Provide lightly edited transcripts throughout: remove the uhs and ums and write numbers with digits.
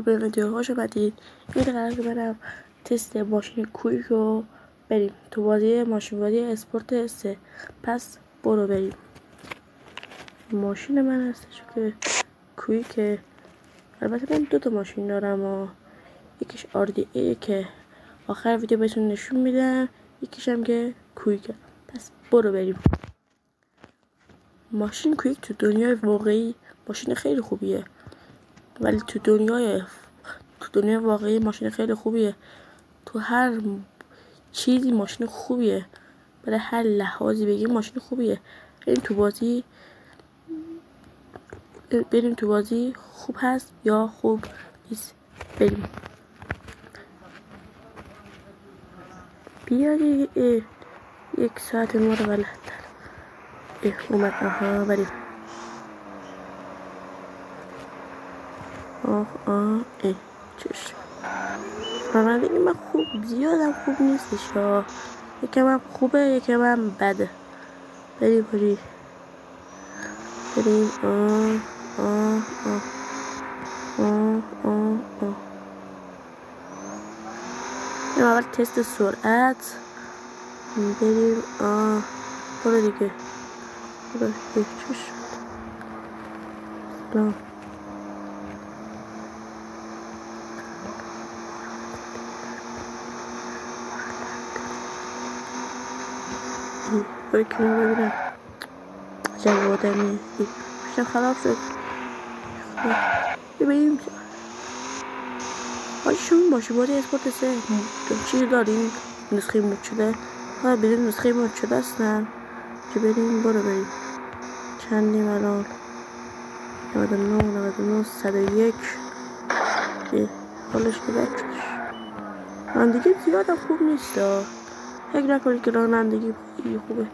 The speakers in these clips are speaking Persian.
به ویدیوهاش اومدید. این قرار برم تست ماشین کویک رو بریم تو بازی ماشین بازی اسپورت 3. پس برو بریم. ماشین من هستش که کویکه. البته من 2 ماشین دارم و یکیش RDA که آخر ویدیو بهتون نشون میدم، یکیش هم که کویکه. پس برو بریم. ماشین کویک تو دنیای واقعی ماشین خیلی خوبیه، ولی تو دنیای واقعی ماشین خیلی خوبیه. تو هر چیزی ماشین خوبیه، برای هر لحاظی بگیم ماشین خوبیه. بریم تو بازی خوب هست یا خوب نیست. بریم. بیا دیگه. 1 ساعت ما رو بلد اومد. آها بریم. چش رانندگی من زیادم خوب نیستش ها. یکم هم خوبه یکم هم بده. بریم. این اول تست سرعت. بریم. برو دیگه. چش سلام. برای کنار ببینم جواب آدمی پیشم خراب شد. ببینیم شما ماشین بازی اسپورت 3 چیزی داریم نسخه مود شده. بدون نسخه مود شده هستن که بریم. چندیم الان؟ 99 101. حالش بده. رانندگی زیادم خوب نیست. فکر نکنید که رانندگی خوبه.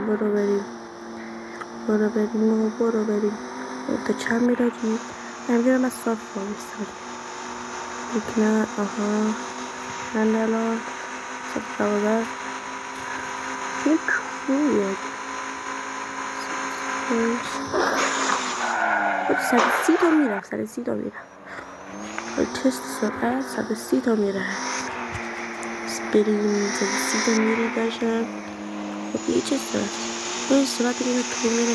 برو بریم. تا چند میراجی؟ من میرم از صاف بامیستم. یک نه. چند الان؟ 112. یک خوبیه. 130 تا میرم. تست سرعت 130 تا میره. بریم. 130 تا میره داشتم. خب یه چه سرعت؟ این سرعت میره تو میره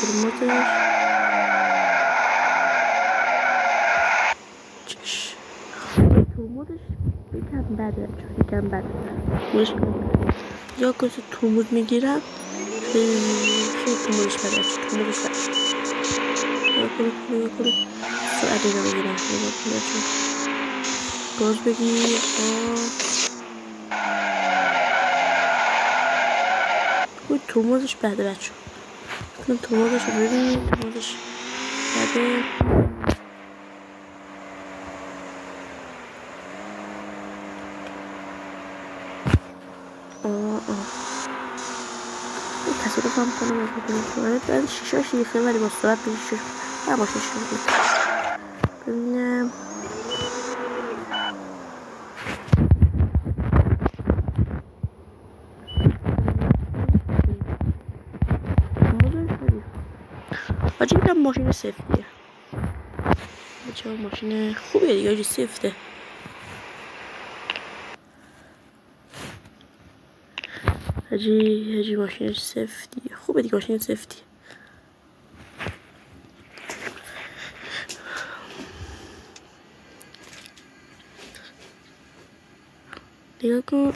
ترمزش. چش ترمزش یکم بده. یا کسی ترمز میگیرم خیلی ترمزش بده. سرعت رو بگیرم. گاز بگیر. ترمزش بده بچه. ترمزش رو ببینید. ترمزش بده. تصادف هم کنم. بعد شیشاش ریخته ولی با سرعت به شیشاش نباشه. ببینم. آجی اینم ماشین سفتیه. ماشین خوبیه دیگه. آجی سفته. هجی ماشین سفتی خوبه دیگه. ماشین سفتی دیگه کن.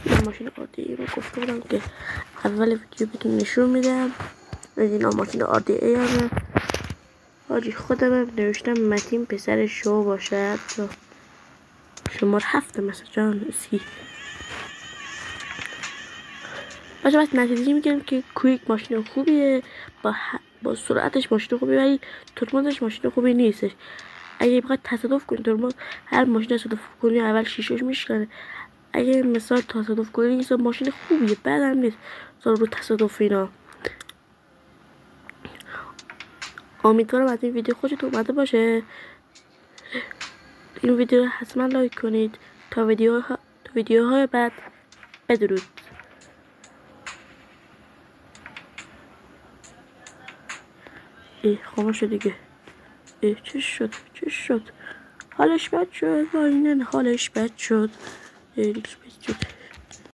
این ماشین RDA رو گفته بودم که اول ویدیو بهتون نشون میدم. این ماشین RDA همه. حاجی خودم نوشتم متین پسر شو باشد. شماره 7 مثلا جان اسکی. باشه وقت نتیجه میگم که کویک ماشین خوبیه. با سرعتش ماشین خوبیه ولی ترمزش ماشین خوبی نیستش. اگه بخواد تصادف کنی ترمز هر ماشین تصادف کنی اول شیشه‌اش میشکنه. اگه مثال تصادف کنی این ماشین خوبیه بعدم نیست رو تصادف اینا. امیدوارم از این ویدیو خوشتون اومده باشه. این ویدیو رو حتما لایک کنید تا ویدیوهای بعد. بدرود. خاموش دیگه. چه شد حالش بد شد. حالش بد شد.